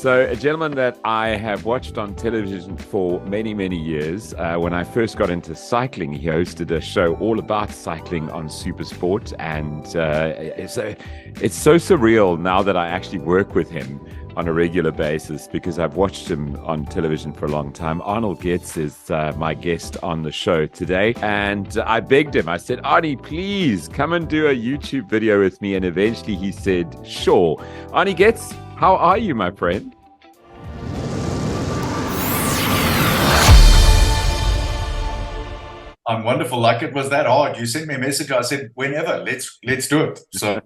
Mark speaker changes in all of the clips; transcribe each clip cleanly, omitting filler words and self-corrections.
Speaker 1: So, a gentleman that I have watched on television for many, many years. When I first got into cycling, he hosted a show all about cycling on Supersport. And it's so surreal now that I actually work with him on a regular basis because I've watched him on television for a long time. Arnold Geerdts is my guest on the show today. And I begged him, I said, Arnie, please come and do a YouTube video with me. And eventually he said, sure. Arnie Geerdts, how are you, my friend?
Speaker 2: I'm wonderful. Like it was that hard. You sent me a message. I said, whenever, let's do it. So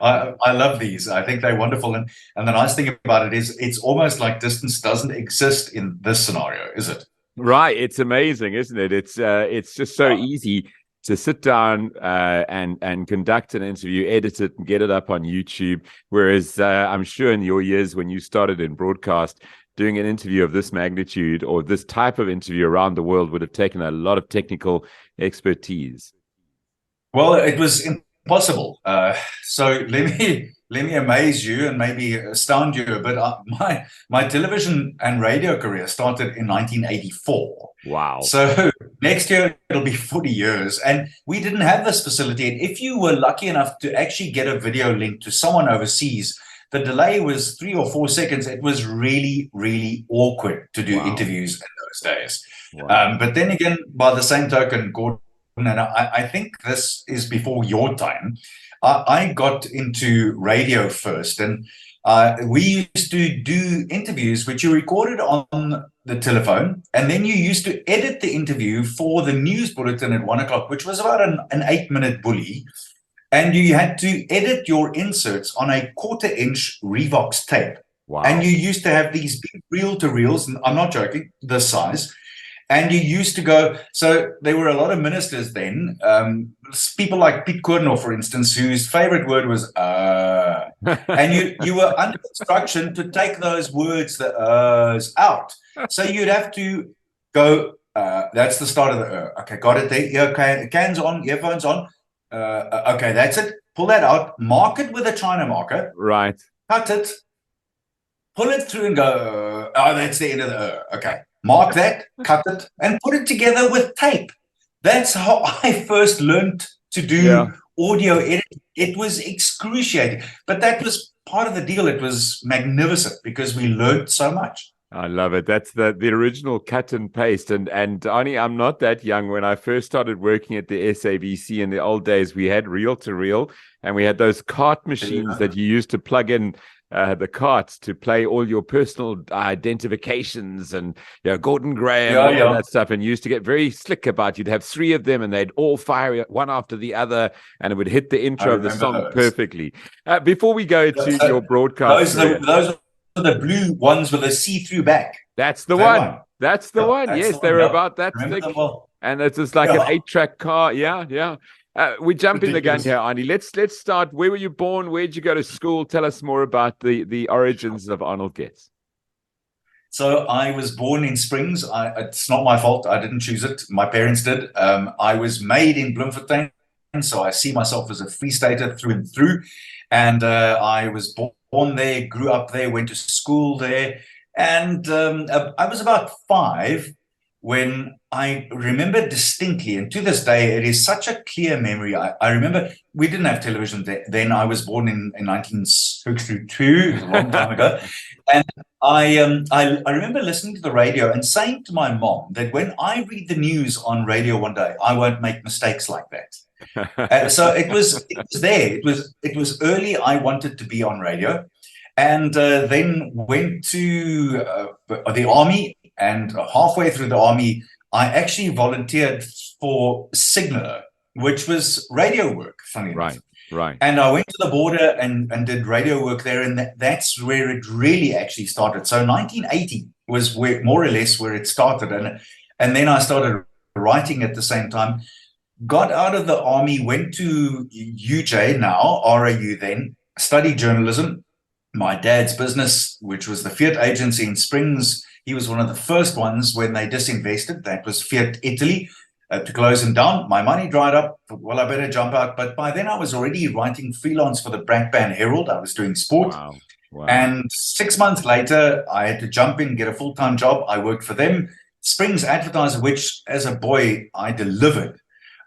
Speaker 2: I love these. I think they're wonderful. And the nice thing about it is it's almost like distance doesn't exist in this scenario, is it?
Speaker 1: Right. It's amazing, isn't it? It's just so easy to sit down and conduct an interview, edit it, and get it up on YouTube. Whereas I'm sure in your years when you started in broadcast, doing an interview of this magnitude or this type of interview around the world would have taken a lot of technical expertise.
Speaker 2: Well, it was impossible. So let me amaze you and maybe astound you a bit. My television and radio career started in 1984.
Speaker 1: Wow.
Speaker 2: So next year it'll be 40 years. And we didn't have this facility. And if you were lucky enough to actually get a video link to someone overseas, the delay was 3 or 4 seconds. It was really, really awkward to do interviews in those days. Wow. But then again, by the same token, Gordon, and I think this is before your time, I got into radio first, and we used to do interviews which you recorded on the telephone, and then you used to edit the interview for the news bulletin at 1 o'clock, which was about an 8-minute bully. And you had to edit your inserts on a 1/4-inch Revox tape.
Speaker 1: Wow.
Speaker 2: And you used to have these big reel-to-reels, and I'm not joking, this size. And you used to go, so there were a lot of ministers then, people like Piet Koornhof, for instance, whose favorite word was and you were under instruction to take those words, the out. So you'd have to go, that's the start of the okay, got it there. Yeah, okay, cans on, earphones on. Okay, that's it. Pull that out, mark it with a China marker.
Speaker 1: Right.
Speaker 2: Cut it, pull it through and go, that's the end of the okay. Mark that, cut it, and put it together with tape. That's how I first learned to do audio editing. It was excruciating, but that was part of the deal. It was magnificent because we learned so much.
Speaker 1: I love it. That's the original cut and paste. And Arnie, I'm not that young. When I first started working at the SABC in the old days, we had reel to reel, and we had those cart machines that you used to plug in the carts to play all your personal identifications and Gordon Graham, all that stuff. And you used to get very slick about you'd have 3 of them and they'd all fire one after the other and it would hit the intro of the song perfectly. Before we go to your broadcast,
Speaker 2: those are the blue ones with a see-through back.
Speaker 1: That's the one. That's the one. Yes, they were about that thick. And it's just like an 8-track car. Yeah. We jump in the gun here, Arnie. Let's start. Where were you born? Where did you go to school? Tell us more about the origins of Arnold Geerdts.
Speaker 2: So I was born in Springs. It's not my fault. I didn't choose it. My parents did. I was made in Bloemfontein, so I see myself as a Free Stater through and through. And I was born there, grew up there, went to school there. And I was about 5 when I remember distinctly, and to this day, it is such a clear memory. I remember we didn't have television then. I was born in 1962, a long time ago. And I remember listening to the radio and saying to my mom that when I read the news on radio one day, I won't make mistakes like that. So it was there. It was early. I wanted to be on radio. And then went to the army, and halfway through the army, I actually volunteered for Signaler, which was radio work, funny enough.
Speaker 1: Right.
Speaker 2: And I went to the border and did radio work there, and that's where it really actually started. So 1980 was more or less where it started, and then I started writing at the same time. Got out of the army, went to UJ, now RAU then, studied journalism. My dad's business, which was the Fiat agency in Springs, he was one of the first ones when they disinvested. That was Fiat Italy, to close them down. My money dried up. Well, I better jump out. But by then I was already writing freelance for the Brakpan Herald. I was doing sport.
Speaker 1: Wow.
Speaker 2: And 6 months later, I had to jump in, get a full-time job. I worked for them, Springs Advertiser, which as a boy I delivered.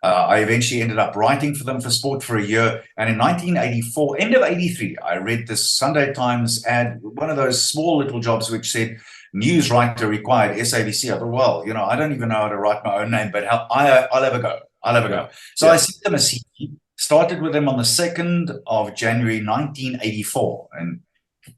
Speaker 2: I eventually ended up writing for them for sport for a year. And in 1984, end of 83, I read this Sunday Times ad, one of those small little jobs which said, news writer required, SABC. I thought, well, I don't even know how to write my own name, but I'll have a go. I'll have a go. So I sent them a CV, started with them on the 2nd of January, 1984. And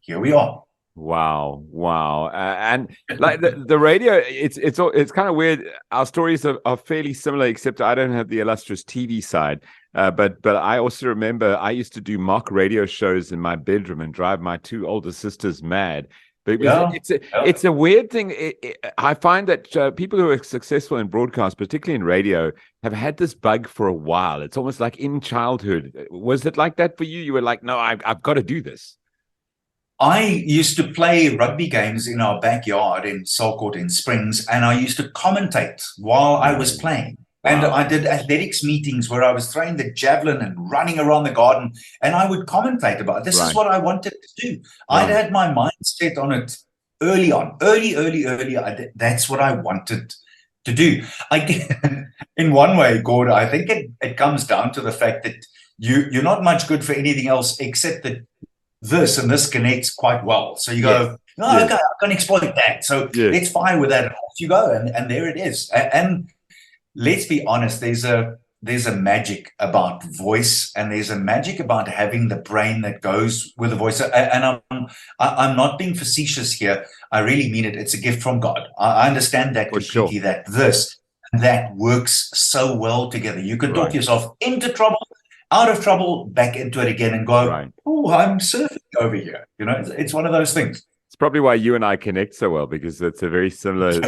Speaker 2: here we are.
Speaker 1: Wow. And like the radio, it's kind of weird. Our stories are fairly similar, except I don't have the illustrious TV side. But I also remember I used to do mock radio shows in my bedroom and drive my two older sisters mad. Because it's a weird thing. I find that people who are successful in broadcast, particularly in radio, have had this bug for a while. It's almost like in childhood. Was it like that for you? You were like, no, I've got to do this.
Speaker 2: I used to play rugby games in our backyard in Salcourt in Springs, and I used to commentate while I was playing. Wow. And I did athletics meetings where I was throwing the javelin and running around the garden, and I would commentate about it. This is what I wanted to do. I'd had my mind set on it early on, early. That's what I wanted to do. In one way, Gord, I think it comes down to the fact that you're not much good for anything else except that this connects quite well. So you go, okay, I can exploit that. So let's fire with that. And off you go. And there it is. And let's be honest, there's a magic about voice, and there's a magic about having the brain that goes with the voice. And I'm not being facetious here. I really mean it. It's a gift from God. I understand that completely, that works so well together. You can talk yourself into trouble, out of trouble, back into it again, and go, oh, I'm surfing over here. It's one of those things.
Speaker 1: It's probably why you and I connect so well, because it's a very similar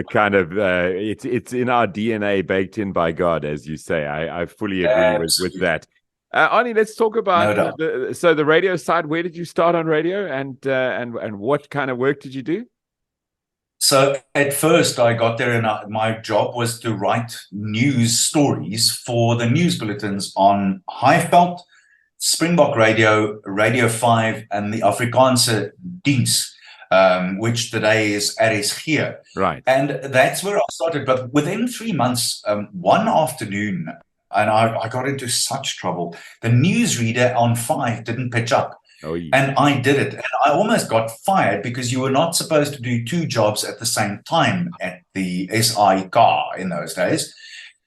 Speaker 1: kind of, it's in our DNA, baked in by God, as you say. I fully agree with that. Arnie, let's talk about the radio side. Where did you start on radio, and what kind of work did you do?
Speaker 2: So at first I got there, and my job was to write news stories for the news bulletins on Highveld, Springbok Radio, Radio 5, and the Afrikaanse Diens, which today is RSG.
Speaker 1: Right.
Speaker 2: And that's where I started. But within 3 months, one afternoon, and I got into such trouble, the newsreader on 5 didn't pitch up. And I did it. And I almost got fired because you were not supposed to do two jobs at the same time at the SIK in those days.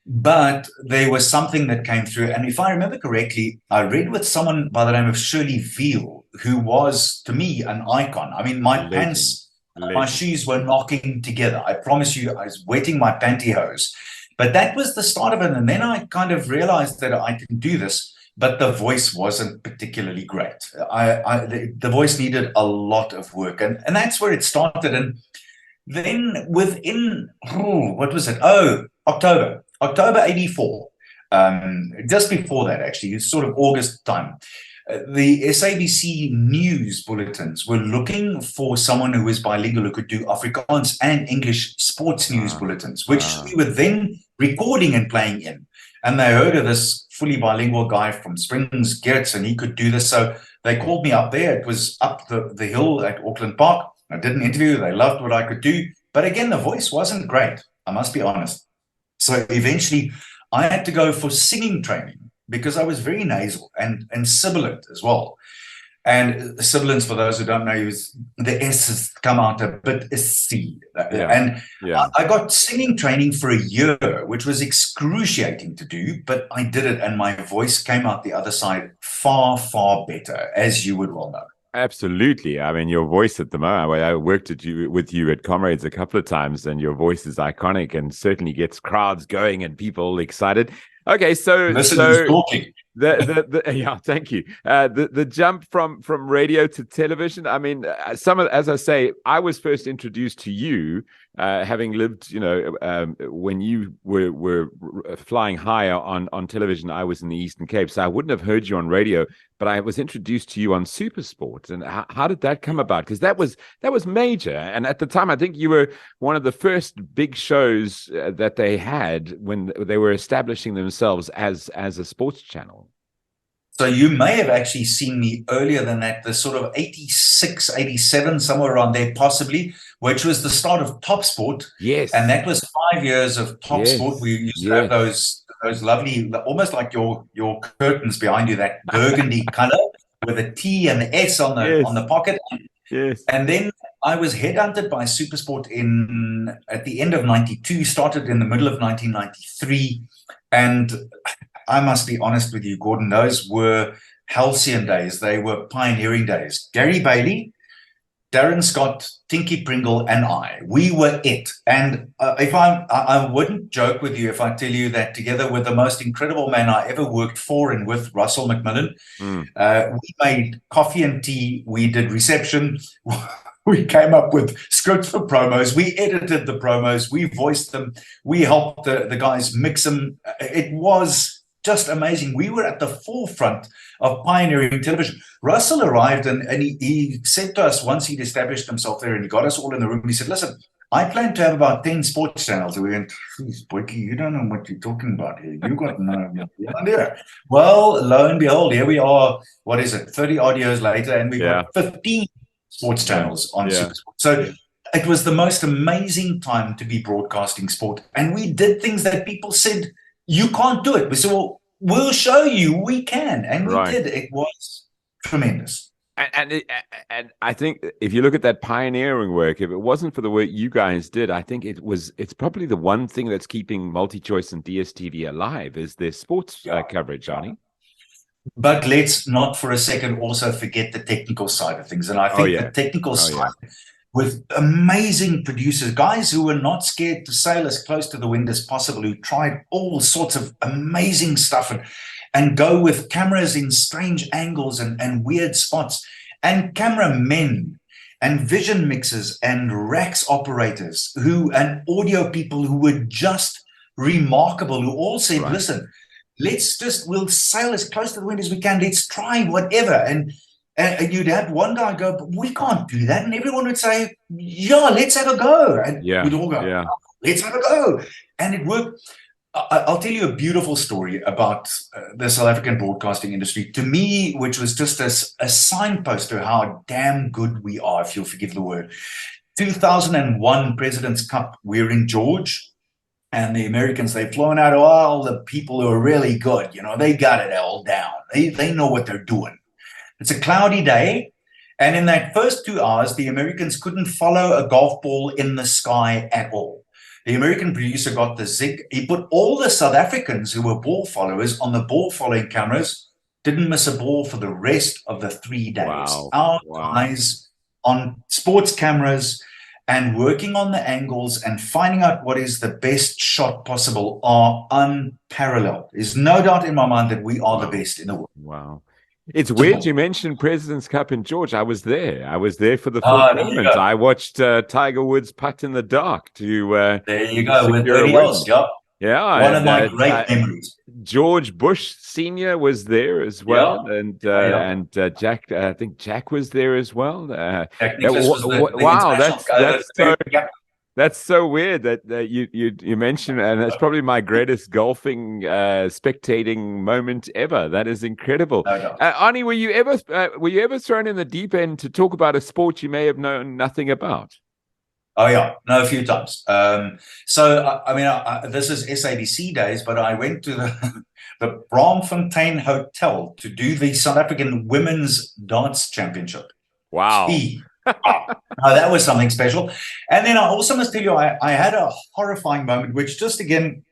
Speaker 2: But there was something that came through. And if I remember correctly, I read with someone by the name of Shirley Veal, who was, to me, an icon. I mean, my pants, my shoes were knocking together. I promise you, I was wetting my pantyhose. But that was the start of it. And then I kind of realized that I can do this. But the voice wasn't particularly great. The voice needed a lot of work. And that's where it started. And then within, what was it? October 84. Just before that, actually, it's sort of August time. The SABC news bulletins were looking for someone who was bilingual, who could do Afrikaans and English sports news bulletins, which we were then recording and playing in. And they heard of this fully bilingual guy from Springs, Geerdts, and he could do this. So they called me up there. It was up the hill at Auckland Park. I did an interview. They loved what I could do. But again, the voice wasn't great, I must be honest. So eventually I had to go for singing training because I was very nasal and sibilant as well. And sibilance, for those who don't know, is the S's come out a bit C. I got singing training for a year, which was excruciating to do, but I did it, and my voice came out the other side far, far better, as you would well know.
Speaker 1: Absolutely. I mean, your voice at the moment, I worked with you at Comrades a couple of times, and your voice is iconic and certainly gets crowds going and people excited. Okay, so
Speaker 2: talking.
Speaker 1: Thank you. The jump from radio to television. I mean, as I say, I was first introduced to you, having lived, when you were flying higher on television. I was in the Eastern Cape, so I wouldn't have heard you on radio, but I was introduced to you on SuperSport. And how did that come about? Because that was major. And at the time, I think you were one of the first big shows that they had when they were establishing themselves as a sports channel.
Speaker 2: So you may have actually seen me earlier than that, the sort of 86, 87, somewhere around there, possibly, which was the start of Top Sport.
Speaker 1: Yes.
Speaker 2: And that was 5 years of Top Sport. We used to have those lovely, almost like your curtains behind you, that burgundy color with a T and the S on the pocket.
Speaker 1: Yes.
Speaker 2: And then I was headhunted by Supersport at the end of 92, started in the middle of 1993. And I must be honest with you, Gordon, those were halcyon days. They were pioneering days. Gary Bailey, Darren Scott, Tinky Pringle, and we were it. And if I wouldn't joke with you if I tell you that together with the most incredible man I ever worked for and with, Russell McMillan, we made coffee and tea. We did reception. We came up with scripts for promos. We edited the promos. We voiced them. We helped the guys mix them. It was just amazing. We were at the forefront of pioneering television. Russell arrived and he said to us, once he'd established himself there and he got us all in the room, he said, listen, I plan to have about 10 sports channels. And we went, please, Boyke, you don't know what you're talking about here. You got no idea. Well, lo and behold, here we are, 30 odd years later, and we've got 15 sports channels on SuperSport. So it was the most amazing time to be broadcasting sport. And we did things that people said, you can't do it. We said, well, we'll show you we can. And we did. It was tremendous.
Speaker 1: And I think if you look at that pioneering work, if it wasn't for the work you guys did, I think it's probably the one thing that's keeping MultiChoice and DSTV alive is their sports coverage, Arnie.
Speaker 2: But let's not for a second also forget the technical side of things. And I think the technical side with amazing producers, guys who were not scared to sail as close to the wind as possible, who tried all sorts of amazing stuff and go with cameras in strange angles and weird spots, and cameramen and vision mixers and racks operators and audio people who were just remarkable, who all said, listen, we'll sail as close to the wind as we can. Let's try whatever. And you'd have one guy go, but we can't do that. And everyone would say, yeah, let's have a go. And we'd all go, let's have a go. And it worked. I'll tell you a beautiful story about the South African broadcasting industry, to me, which was just a signpost to how damn good we are, if you'll forgive the word. 2001 President's Cup, we're in George. And the Americans, they've flown out all the people who are really good. You know, they got it all down. They know what they're doing. It's a cloudy day. And in that first 2 hours, the Americans couldn't follow a golf ball in the sky at all. The American producer got the zig. He put all the South Africans who were ball followers on the ball following cameras, didn't miss a ball for the rest of the 3 days. Our guys on sports cameras and working on the angles and finding out what is the best shot possible are unparalleled. There's no doubt in my mind that we are the best in the world.
Speaker 1: Wow. It's weird you mentioned President's Cup in George. I was there. I was there for the full tournament. I watched Tiger Woods putt in the dark to
Speaker 2: there you go, with 30 hours.
Speaker 1: Yeah.
Speaker 2: One of my great memories.
Speaker 1: George Bush Sr. was there as well. And Jack, I think Jack was there as well. That's so weird that you mentioned, and it's probably my greatest golfing spectating moment ever. That is incredible. Arnie, were you ever thrown in the deep end to talk about a sport you may have known nothing about?
Speaker 2: Oh yeah, no, a few times. So I mean, this is SABC days, but I went to the Braamfontein Hotel to do the South African Women's Dance Championship.
Speaker 1: Wow.
Speaker 2: No, that was something special. And then I also must tell you, I had a horrifying moment, which just again,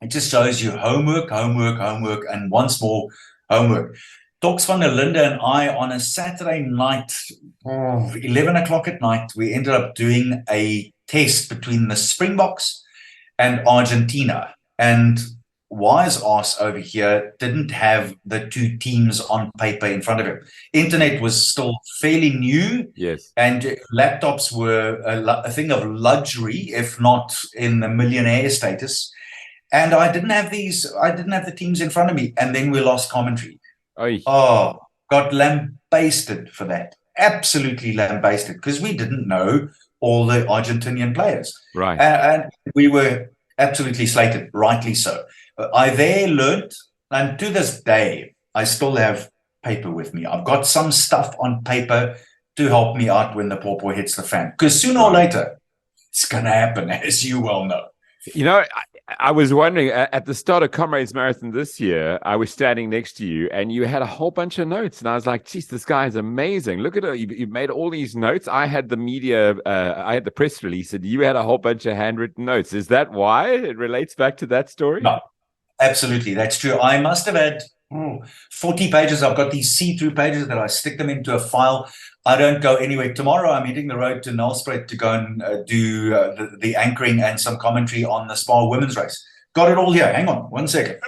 Speaker 2: it just shows you homework, and once more homework. Docs van der Linde and I on a Saturday night, 11 o'clock at night, we ended up doing a test between the Springboks and Argentina. And wise ass over here didn't have the 2 teams on paper in front of him. Internet was still fairly new.
Speaker 1: Yes.
Speaker 2: And laptops were a thing of luxury, if not in the millionaire status. And I didn't have the teams in front of me. And then we lost commentary. Oh, got lambasted for that. Absolutely lambasted, because we didn't know all the Argentinian players.
Speaker 1: Right.
Speaker 2: And we were absolutely slated, rightly so. I there learned, and to this day, I still have paper with me. I've got some stuff on paper to help me out when the pawpaw hits the fan. Because sooner or later, it's going to happen, as you well know.
Speaker 1: You know, I was wondering at the start of Comrades Marathon this year, I was standing next to you and you had a whole bunch of notes. And I was like, geez, this guy is amazing. Look at it. You made all these notes. I had the media, I had the press release, and you had a whole bunch of handwritten notes. Is that why it relates back to that story?
Speaker 2: No, absolutely. That's true. I must have had 40 pages. I've got these see-through pages that I stick them into a file. I don't go anywhere. Tomorrow, I'm hitting the road to Nelspruit to go and do the anchoring and some commentary on the Spa women's race. Got it all here. Hang on 1 second.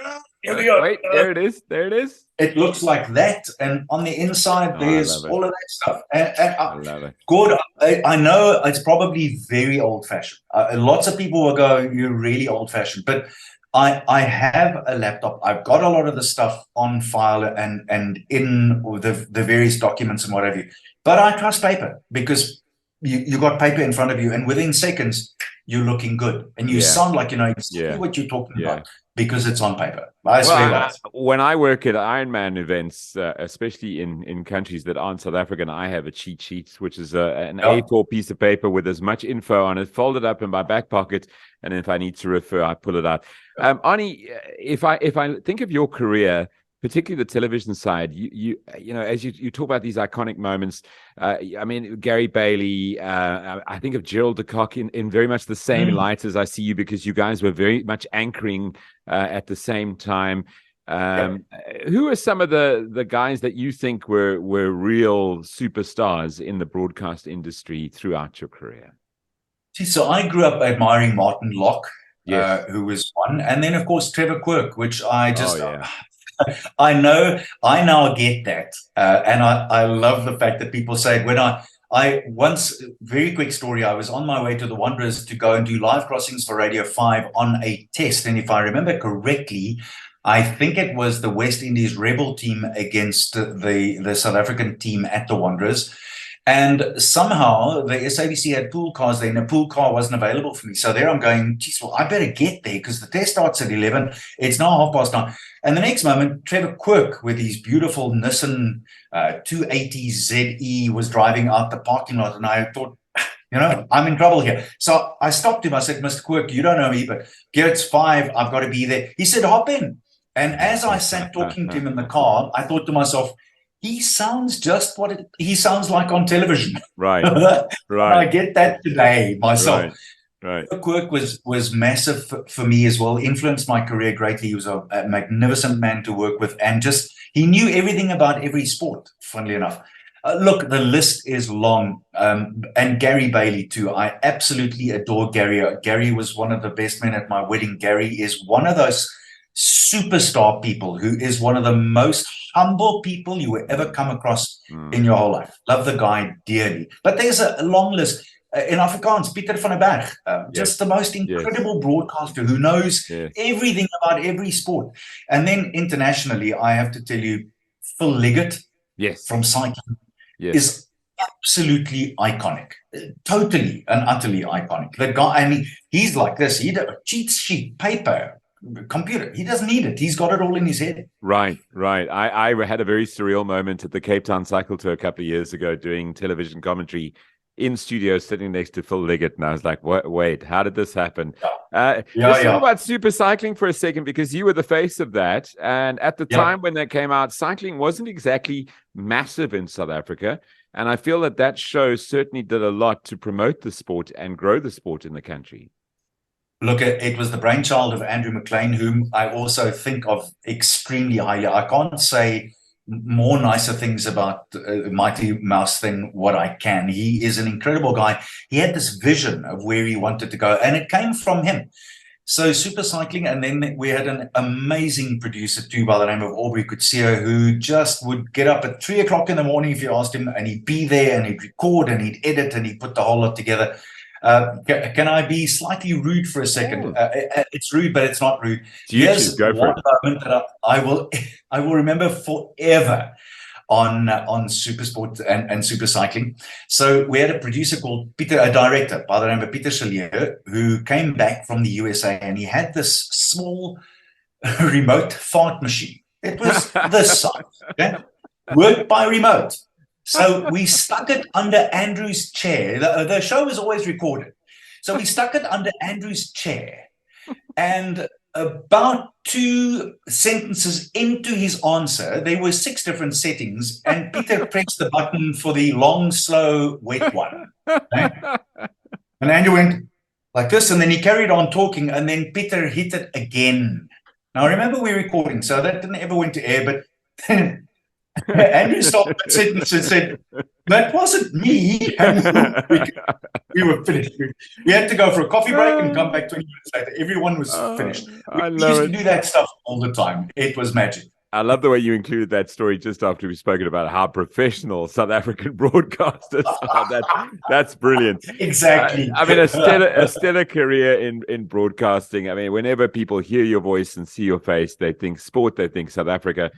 Speaker 1: Here we go. Wait, there it is. There it is.
Speaker 2: It looks like that. And on the inside, there's all of that stuff.
Speaker 1: I love it.
Speaker 2: Good. I know it's probably very old-fashioned. Lots of will go, you're really old-fashioned. But I have a laptop. I've got a lot of the stuff on file and in the various documents and what have you. But I trust paper because you got paper in front of you, and within seconds you're looking good and you sound like you know exactly what you're talking about because it's on paper.
Speaker 1: When I work at Ironman events, especially in countries that aren't South African, I have a cheat sheet, which is an A4 piece of paper with as much info on it, folded up in my back pocket, and if I need to refer, I pull it out. Arnie, if I think of your career, particularly the television side, you know, as you talk about these iconic moments, I mean, Gary Bailey, I think of Gerald de Kock in very much the same light as I see you, because you guys were very much anchoring at the same time. Who are some of the guys that you think were real superstars in the broadcast industry throughout your career?
Speaker 2: So I grew up admiring Martin Locke, who was one, and then of course Trevor Quirk, which I just I now get that, and I love the fact that people say it. When I once, very quick story, I was on my way to the Wanderers to go and do live crossings for Radio 5 on a test, and if I remember correctly, I think it was the West Indies Rebel team against the South African team at the Wanderers. And somehow the SABC had pool cars there, and a pool car wasn't available for me. So there I'm going, geez, well, I better get there because the test starts at 11. It's now 9:30. And the next moment, Trevor Quirk with his beautiful Nissan 280 ZE was driving out the parking lot. And I thought, you know, I'm in trouble here. So I stopped him. I said, Mr. Quirk, you don't know me, but Geerdts 5, I've got to be there. He said, hop in. And as I sat talking to him in the car, I thought to myself, he sounds just what he sounds like on television.
Speaker 1: Right.
Speaker 2: I get that today myself.
Speaker 1: Right.
Speaker 2: Quirk was massive for me as well, influenced my career greatly. He was a magnificent man to work with, and he knew everything about every sport, funnily enough. Look, the list is long. And Gary Bailey too. I absolutely adore Gary. Gary was one of the best men at my wedding. Gary is one of those superstar people who is one of the most humble people you will ever come across in your whole life. Love the guy dearly. But there's a long list. In Afrikaans, Pieter van der Berg, just the most incredible broadcaster who knows everything about every sport. And then internationally, I have to tell you, Phil Liggett from cycling is absolutely iconic. Totally and utterly iconic. The guy, I mean, he's like this. He does a cheat sheet, paper, computer. He doesn't need it. He's got it all in his head.
Speaker 1: Right. I had a very surreal moment at the Cape Town Cycle Tour a couple of years ago doing television commentary in studio, sitting next to Phil Liggett, and I was like, wait, how did this happen? Let's talk about super cycling for a second, because you were the face of that. And at the time when that came out, cycling wasn't exactly massive in South Africa. And I feel that show certainly did a lot to promote the sport and grow the sport in the country.
Speaker 2: Look, it was the brainchild of Andrew McLean, whom I also think of extremely highly. I can't say more nicer things about Mighty Mouse than what I can. He is an incredible guy. He had this vision of where he wanted to go, and it came from him. So super cycling, and then we had an amazing producer too by the name of Aubrey Kutsia, who just would get up at 3 o'clock in the morning if you asked him, and he'd be there and he'd record and he'd edit and he'd put the whole lot together. Can I be slightly rude for a second? It's rude, but it's not rude. Here's one moment that I will remember forever on Supersport and super cycling. So we had a producer called a director by the name of Peter Chalier, who came back from the USA, and he had this small remote fart machine. It was this size, okay? Worked by remote. So we stuck it under Andrew's chair. The show was always recorded. So we stuck it under Andrew's chair. And about 2 sentences into his answer, there were 6 different settings, and Peter pressed the button for the long, slow, wet one. Okay? And Andrew went like this, and then he carried on talking, and then Peter hit it again. Now, remember, we're recording, so that didn't ever went to air, but then Andrew stopped the sentence and said, "That wasn't me." And we were finished. We had to go for a coffee break and come back 20 minutes later. Everyone was finished. We used to do that stuff all the time. It was magic.
Speaker 1: I love the way you included that story just after we've spoken about how professional South African broadcasters are. That's brilliant.
Speaker 2: Exactly.
Speaker 1: I mean, a stellar career in broadcasting. I mean, whenever people hear your voice and see your face, they think sport, they think South Africa.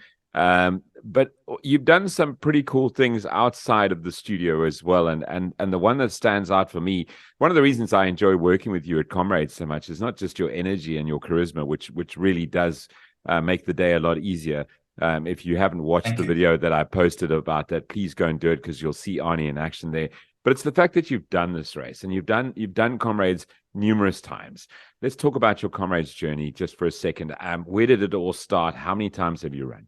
Speaker 1: But you've done some pretty cool things outside of the studio as well. And the one that stands out for me, one of the reasons I enjoy working with you at Comrades so much is not just your energy and your charisma, which really does make the day a lot easier. If you haven't watched the video that I posted about that, please go and do it, because you'll see Arnie in action there. But it's the fact that you've done this race and you've done Comrades numerous times. Let's talk about your Comrades journey just for a second. Where did it all start? How many times have you run?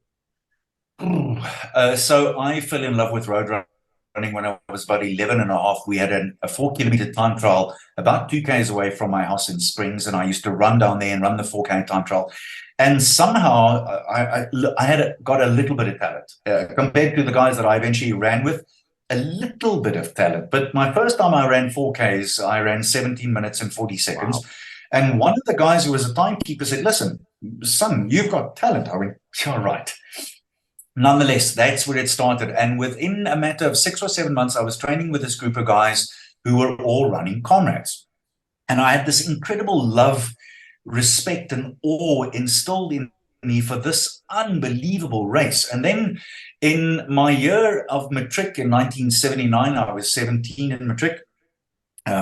Speaker 2: So I fell in love with road running when I was about 11 and a half. We had a 4-kilometer time trial about 2 k's away from my house in Springs, and I used to run down there and run the 4K time trial. And somehow I had got a little bit of talent compared to the guys that I eventually ran with. A little bit of talent. But my first time I ran 4Ks, I ran 17 minutes and 40 seconds. Wow. And one of the guys who was a timekeeper said, "Listen, son, you've got talent." I went, "You're right." Nonetheless, that's where it started. And within a matter of 6 or 7 months, I was training with this group of guys who were all running Comrades. And I had this incredible love, respect, and awe instilled in me for this unbelievable race. And then in my year of matric in 1979, I was 17 in matric,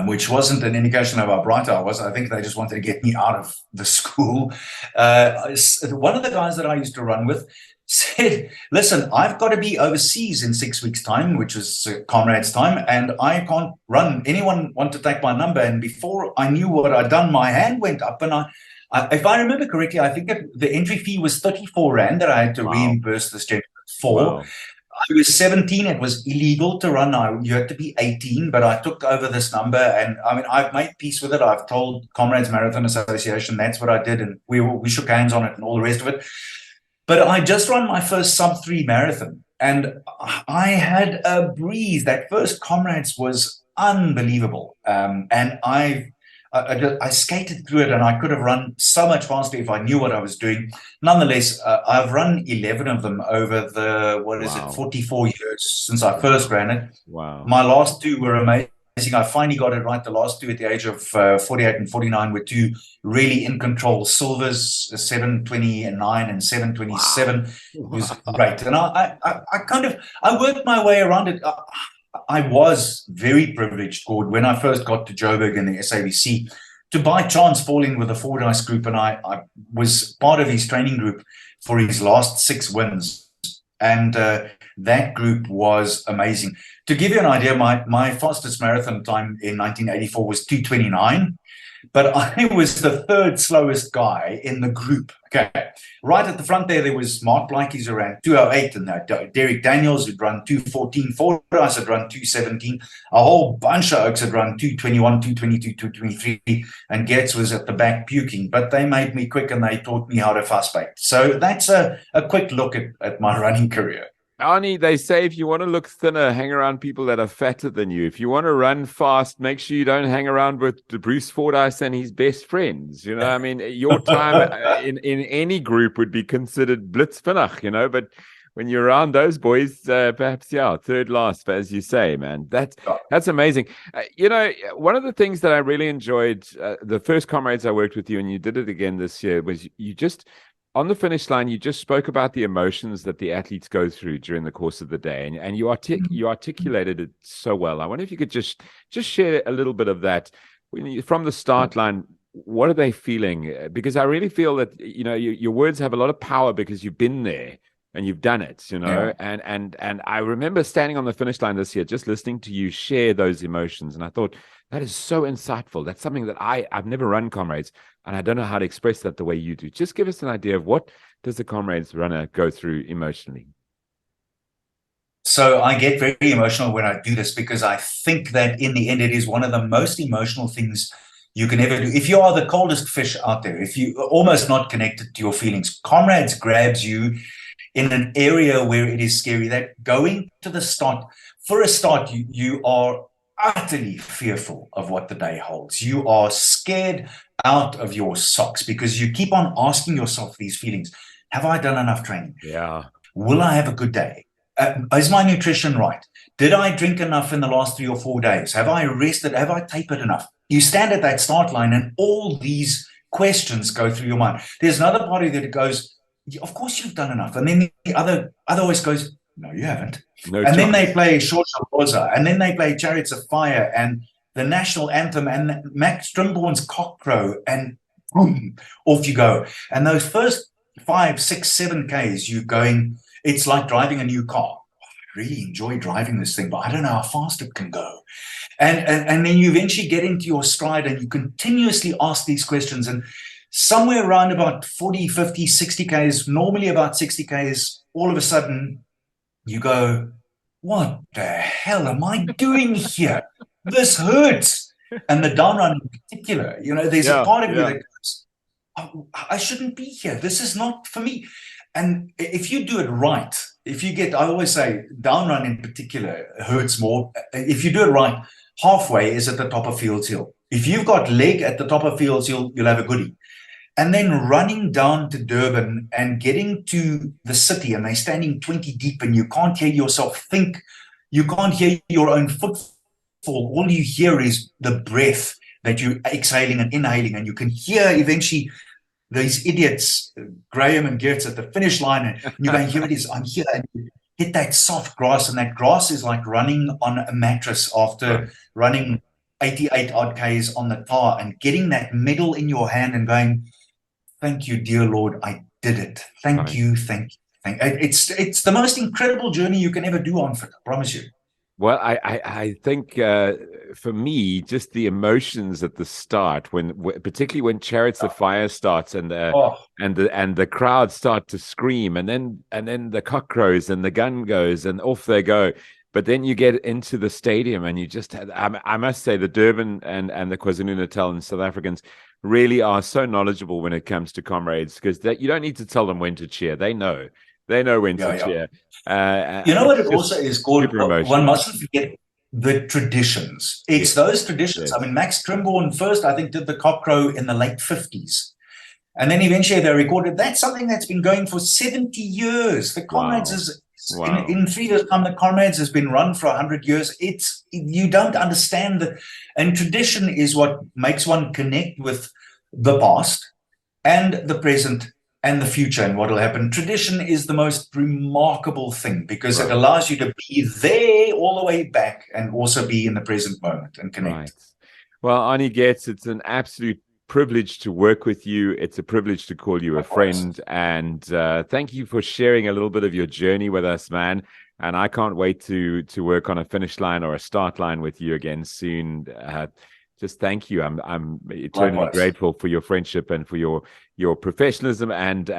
Speaker 2: which wasn't an indication of how bright I was. I think they just wanted to get me out of the school. One of the guys that I used to run with said, "Listen, I've got to be overseas in 6 weeks' time," which was Comrades time, "and I can't run. Anyone want to take my number?" And before I knew what I'd done, my hand went up, and if I remember correctly, I think the entry fee was 34 Rand that I had to reimburse this gentleman for. Wow. I was 17. It was illegal to run. You had to be 18, but I took over this number, and I mean, I've made peace with it. I've told Comrades Marathon Association that's what I did, and we shook hands on it and all the rest of it. But I just ran my first sub-3 marathon, and I had a breeze. That first Comrades was unbelievable, and I skated through it, and I could have run so much faster if I knew what I was doing. Nonetheless, I've run 11 of them over the 44 years since I first ran it.
Speaker 1: Wow!
Speaker 2: My last 2 were amazing. I finally got it right. The last 2 at the age of 48 and 49 were 2 really in control silvers, 7:29 and 7:27. Wow. Was great. And I worked my way around it. I was very privileged, Gord, when I first got to Joburg in the SABC, to by chance fall in with the Fordyce group, and I was part of his training group for his last 6 wins. And that group was amazing. To give you an idea, my fastest marathon time in 1984 was 2:29, but I was the 3rd slowest guy in the group. Okay, right at the front there was Mark Blykies who ran 2:08, and Derek Daniels who'd run 2:14, Fordyce had run 2:17, a whole bunch of oaks had run 2:21, 2:22, 2:23, and Geerdts was at the back puking. But they made me quick, and they taught me how to fast bake. So that's a quick look at my running career.
Speaker 1: Arnie, they say if you want to look thinner, hang around people that are fatter than you. If you want to run fast, make sure you don't hang around with Bruce Fordyce and his best friends. You know, I mean, your time in any group would be considered blitzvinnach, but when you're around those boys, perhaps, 3rd last, as you say, man. That's amazing. One of the things that I really enjoyed, the first Comrades I worked with you, and you did it again this year, was you just... on the finish line, you just spoke about the emotions that the athletes go through during the course of the day, and you articulated it so well. I wonder if you could just share a little bit of that from the start line. what are they feeling? Because I really feel that, your words have a lot of power because you've been there and you've done it,
Speaker 2: Yeah.
Speaker 1: and I remember standing on the finish line this year, just listening to you share those emotions. And I thought, that is so insightful. That's something that I've never run Comrades, and I don't know how to express that the way you do. Just give us an idea of what does the Comrades runner go through emotionally?
Speaker 2: So I get very emotional when I do this because I think that in the end, it is one of the most emotional things you can ever do. If you are the coldest fish out there, if you are almost not connected to your feelings, Comrades grabs you in an area where it is scary, that going to the start, for a start, you are utterly fearful of what the day holds. You are scared out of your socks because you keep on asking yourself these feelings. Have I done enough training?
Speaker 1: Yeah.
Speaker 2: Will I have a good day? Is my nutrition right? Did I drink enough in the last 3 or 4 days? Have I rested? Have I tapered enough? You stand at that start line and all these questions go through your mind. There's another party that goes, of course you've done enough. And then the other voice goes, no, you haven't.
Speaker 1: No
Speaker 2: and
Speaker 1: chance.
Speaker 2: Then they play Short Rosa, and then they play Chariots of Fire and the national anthem and Max Strimborn's Cockcrow, and boom, off you go. And those first 5, 6, 7 Ks, you going, it's like driving a new car. I really enjoy driving this thing, but I don't know how fast it can go. And then you eventually get into your stride and you continuously ask these questions. And somewhere around about 40, 50, 60 Ks, normally about 60 Ks, all of a sudden you go, what the hell am I doing here? This hurts. And the down run in particular, there's a part of you that goes, oh, I shouldn't be here. This is not for me. And if you do it right, I always say down run in particular hurts more. If you do it right, halfway is at the top of Fields Hill. If you've got leg at the top of Fields Hill, you'll have a goodie. And then running down to Durban and getting to the city, and they're standing 20 deep and you can't hear yourself think. You can't hear your own footfall. All you hear is the breath that you're exhaling and inhaling. And you can hear eventually these idiots, Graham and Geerdts, at the finish line. And you're going, here it is, I'm here. And you hit that soft grass. And that grass is like running on a mattress after running 88 odd Ks on the tar, and getting that medal in your hand and going, thank you, dear Lord, I did it. Thank you. It's the most incredible journey you can ever do on foot, I promise you.
Speaker 1: Well, I think for me, just the emotions at the start, particularly when Chariots of Fire starts and the crowd start to scream, and then the cock crows and the gun goes and off they go. But then you get into the stadium and you just I must say the Durban and the KwaZulu-Natal and South Africans really are so knowledgeable when it comes to Comrades, because you don't need to tell them when to cheer. They know when to cheer.
Speaker 2: You know what it also is called? One mustn't forget the traditions. It's those traditions. Yes. I mean, Max Strimborn first, I think, did the cockcrow in the late 50s. And then eventually they recorded. That's something that's been going for 70 years. The Comrades is... Wow. In 3 years' time, the Comrades has been run for 100 years. You don't understand that. And tradition is what makes one connect with the past and the present and the future and what will happen. Tradition is the most remarkable thing because it allows you to be there all the way back and also be in the present moment and connect.
Speaker 1: Right. Well, Arnie Geerdts, it's an absolute privilege to work with you. It's a privilege to call you a friend, and thank you for sharing a little bit of your journey with us, man. And I can't wait to work on a finish line or a start line with you again soon. Just thank you. I'm eternally grateful for your friendship and for your professionalism, and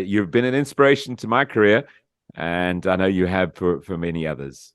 Speaker 1: you've been an inspiration to my career, and I know you have for many others.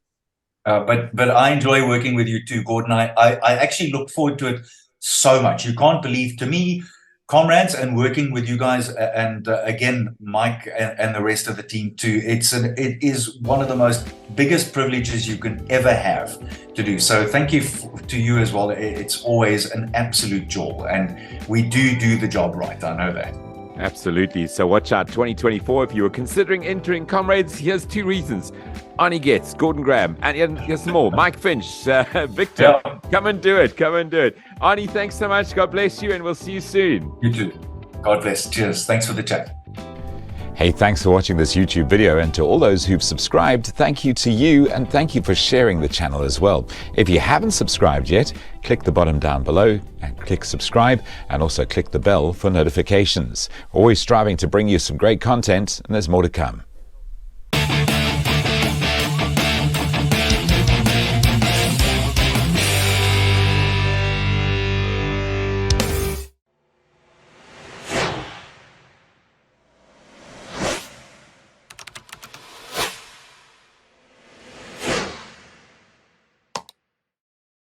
Speaker 2: But I enjoy working with you too, Gordon. I actually look forward to it so much. You can't believe, to me, Comrades and working with you guys, and again, Mike and the rest of the team too. It is one of the most biggest privileges you can ever have to do. So thank you to you as well. It's always an absolute joy, and we do the job right. I know that.
Speaker 1: Absolutely. So watch out 2024. If you were considering entering Comrades, here's 2 reasons. Arnie Geerdts, Gordon Graham, and here's some more. Mike Finch, Victor, come and do it. Arnie, thanks so much. God bless you, and we'll see you soon.
Speaker 2: You too. God bless. Cheers. Thanks for the chat.
Speaker 1: Hey, thanks for watching this YouTube video, and to all those who've subscribed, thank you to you, and thank you for sharing the channel as well. If you haven't subscribed yet, click the button down below and click subscribe, and also click the bell for notifications. Always striving to bring you some great content, and there's more to come.